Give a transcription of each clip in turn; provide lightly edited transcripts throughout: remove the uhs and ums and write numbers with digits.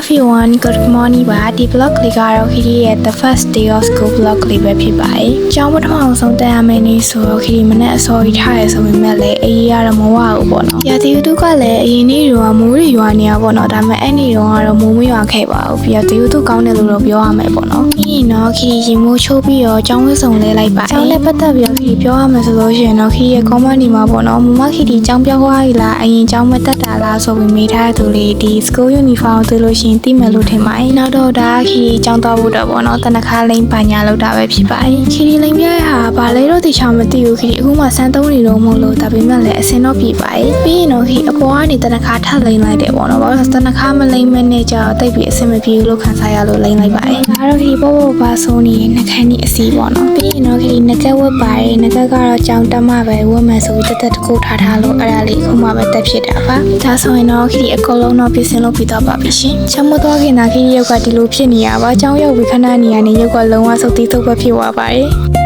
everyone, good morning ပါဒီ vlog လေးကတော့ခီရီရဲ့ the first day of school vlog လေးပဲဖြစ်ပါတယ်။ကျောင်းပထမဆုံးတက်ရမယ့်နေ့ဆိုတော့ခီရီမနေ့အစောကြီးထားရဆိုပေမဲ့လည်းအေးရတော့မဝဘူးပေါ့နော်။ရာသီဥတုကလည်းအရင်နေ့တော့မိုးတွေရွာနေတာပေါ့နော်။ဒါပေမဲ့အဲ့နေ့တော့ကတော့မိုးမရွာခဲ့ပါဘူး။ပြီးတော့ရာသီဥတုကောင်းတယ်လို့တော့ပြောရမယ်ပေါ့နော်။ပြီးရင်တော့ခီရီရင်မိုးချိုးပြီးတော့ကျောင်းဝတ်စုံလဲလိုက်ပါ။ကျောင်းလည်းပတ်သက်ပြီးတော့ခီရီပြောရမယ်ဆိုလို့ရှိရင်တော့ခီရီရဲ့ comment ဒီမှာပေါ့နော်။မမခီရီကျောင်းပြောင်းသွားပြီလားအရင်ကျောင်းမတက်တာလားဆိုပြီးမေးထားတဲ့သူလေးဒီ school uniform တွေ့လို့ရှိရင်သိမယ်လို့ထင်ပါတယ်။နောက်တော့ဒါခီရီကျောင်းသွားဖို့တော့ပေါ့နော်တနခါလိမ့်ပညာလောက်တာပဲဖြစ်ပါတယ်။ခီရီလိမ့်ပြရဟာဘာလဲတော့တိချာမသိဘူးခီရီအခုမှစမ်းသုံးနေတော့မဟုတ်လို့ဒါပေမဲ့လည်းအစင်တော့ပြပါတယ်။ပြီးရင်တော့ခီအပေါ်ကနေတနခါထပ်လိမ့်လိုက်တယ်ပေါ့နော်။ဘာလို့တနခါမလိမ့်မနဲ့ကြာတိတ်ပြီးအစင်မပြေဘူးလို့ခံစားရလို့လိမ့်လိုက်ပါတယ်။ဒါတော့ခီပေါ့ပေါ့ပါဆိုးနေနှခမ်းကြီးအစီပေါ့နော်။ပြီးရင်တော့ခီငကက်ဝတ်ပါတယ်။ငကက်ကတော့ကြောင်တက်မှပဲဝတ်မယ်ဆိုပြီးတက်တကူထားလို့အဲ့ဒါလေးအခုမှပဲတက်ဖြစ်တာပါ။ဒါဆိုရင်တော့ခီအကုန်လုံးတော့ပြင်ဆင်လို့ပြီးတော့ပါပြီရှင်။ချမတော့ခင်နာခီရုပ်ကဒီလိုဖြစ်နေရပါ။ကျောင်းရောက်ပြီးခဏနေရနေရုပ်ကလုံးဝစုပ်တီးသုတ်ပဲဖြစ်သွားပါတယ်။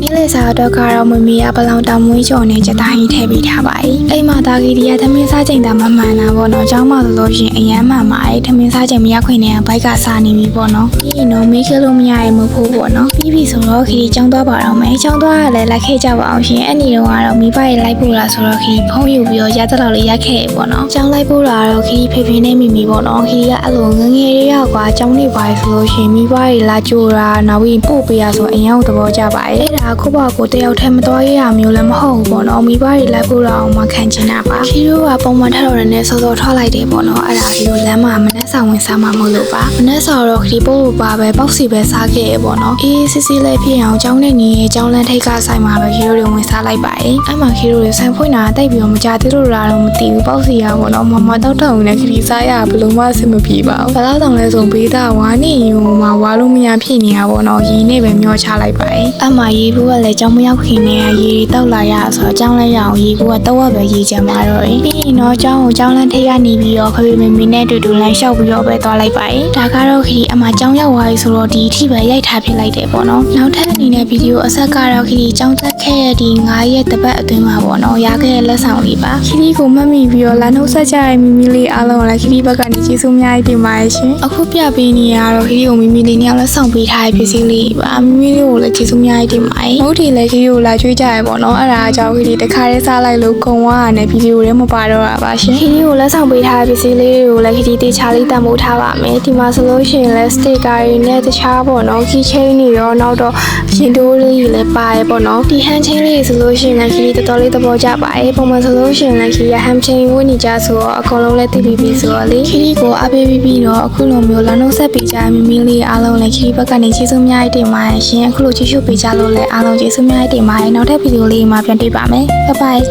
ဒီလေစာတော့ကတော့မမီရပလောင်တောင်မွေးကြော်နဲ့ကြတိုင်းထည့်ပေးထားပါတယ်။အိမ်မှာတာဂီဒီရသမင်းစားချိန်တာမမှန်တာပေါ့နော်။ကျောင်းမှာဆိုလို့ရှိရင်အရန်မှန်ပါတယ်။သမင်းစားချိန်မရခွင့်နဲ့ဘိုက်ကစားနေပြီပေါ့နော်။ပြီးရင်တော့မေးခဲ့လို့မရရင်မဖို့ပေါ့နော်။ပြီးပြီဆိုတော့ခီကျောင်းသွားပါတော့မယ်။ကျောင်းသွားရလဲလိုက်ခဲ့ကြပါအောင်ရှင်။အဲ့ဒီတော့ကတော့မိဘရဲ့လိုက်ပို့လာဆိုတော့ခီဖုန်းယူပြီးတော့ရတဲ့လောက်လေးရက်ခဲ့ပေါ့နော်။ကျောင်းလိုက်ပို့လာတော့ခီဖေဖေနဲ့မိမိပေါ့နော်။ခီကအဲ့လိုငငယ်လေးရောက်ကွာကျောင်းနေပါဆိုလို့ရှိရင်မိဘရဲ့လာကြိုတာနောက်ပြီးပို့ပေးရဆိုအရင်ကသဘောကျပါတယ်။အဲ့ဒါခုဘကိုတယောက်တည်းမတော်ရရမျိုးလည်းမဟုတ်ဘူးပေါ့နော်မိဘတွေလိုက်ပို့လာအောင်မခံချင်တာပါခီတို့ကပုံမှန်ထတော့လည်းစောစောထွက်လိုက်တယ်ပေါ့နော်အဲ့ဒါခီတို့လမ်းမှာမနှက်ဆောင်ဝင်စားမှာမဟုတ်လို့ပါမနှက်ဆောင်တော့ခီပို့ပါပဲပေါက်စီပဲစားခဲ့ရပေါ့နော်အေးစစ်စစ်လေးဖြစ်အောင်ကျောင်းနဲ့ညီရဲ့ကျောင်းလန်းထိတ်ကဆိုင်မှာပဲခီတို့တွေဝင်စားလိုက်ပါတယ်အဲ့မှာခီတို့တွေဆိုင်ဖွင့်တာတိတ်ပြီးတော့မကြသေးလို့လားတော့မသိဘူးပေါက်စီရပေါ့နော်မမတောက်တောက်နဲ့ခီစားရဘယ်လိုမှအဆင်မပြေပါဘူးဘာလို့တောင်လဲဆိုဘေးသားဝါနေရုံမှာဝါလို့မရဖြစ်နေတာပေါ့နော်ရီနဲ့ပဲမျောချလိုက်ပါတယ်အဲ့မှာရီဘူးကလည်းကျောင်းမရောက်ခင်နဲ့ရေတောက်လာရဆိုတော့ကျောင်းလဲရအောင်ရေကူကတော့ပဲရေချမ်းပါတော့ပြီးရင်တော့ကျောင်းကိုကျောင်းလန်းထိပ်ကနေပြီးတော့ဖေဖေမေမေနဲ့တူတူလမ်းလျှောက်ပြီးတော့ပဲသွားလိုက်ပါတယ်ဒါကတော့ခီအမှကျောင်းရောက်သွားပြီဆိုတော့ဒီအထိပဲရိုက်ထားဖြစ်လိုက်တယ်ပေါ့နော်နောက်ထပ်အနေနဲ့ဗီဒီယိုအဆက်ကတော့ခီကျောင်းတက်ခဲ့တဲ့ဒီ9ရက်တပတ်အတွင်းမှာပေါ့နော်ရခဲ့တဲ့လက်ဆောင်လေးပါခီကိုမှတ်မိပြီးတော့လမ်းနှုတ်ဆက်ကြတဲ့မိမိလေးအားလုံးကိုလည်းခီဘက်ကနေကျေးဇူးများကြီးတင်ပါတယ်ရှင်အခုပြပေးနေရတော့ခီကိုမိမိလေးနဲ့လက်ဆောင်ပေးထားတဲ့ပစ္စည်းလေးပါမိမိလေးကိုလည်းကျေးဇူးများကြီးတင်ပါတယ်ဟုတ်တယ်လေခီကိုလာကျွေးကြရပေါ့နော်အဲ့ဒါအကြောင်းခီတခါတည်းစားလိုက်လို့ခုံဝါးနဲ့ဗီဒီယိုထဲမပါတော့တာပါရှင်ခီကိုလက်ဆောင်ပေးထားတဲ့ပစ္စည်းလေးတွေကိုလည်းခီတေချာလေးတန်ဖိုးထားပါမယ်ဒီမှာဆိုလို့ရှိရင်လည်းစတစ်ကာတွေနဲ့တခြားပေါ့နော်ခီချင်းတွေရောနောက်တော့ရင်တိုးလေးတွေလည်းပါရပေါ့နော်ဒီဟန်ချင်းလေးဆိုလို့ရှိရင်လည်းခီတော်တော်လေးသဘောကျပါတယ်ပုံမှန်ဆိုလို့ရှိရင်လည်းခီရဟန်ချင်းဝတ်နေကြဆိုတော့အကုန်လုံးလည်းသိပြီးပြီဆိုတော့လေခီကိုအပေးပြီးတော့အခုလိုမျိုးလာနှုတ်ဆက်ပေးကြမိမိလေးအားလုံးလည်းခီဘက်ကနေကျေးဇူးများတင်ပါတယ်ရှင်အခုလိုကြည့်ရှုပေးကြလို့လည်းအားလုံးကျေးဇူးများတင်ပါတယ်နောက်ထပ်ဗီဒီယိုလေးမှာပြန်တွေ့ပါမယ်ဘိုင်ဘိုင်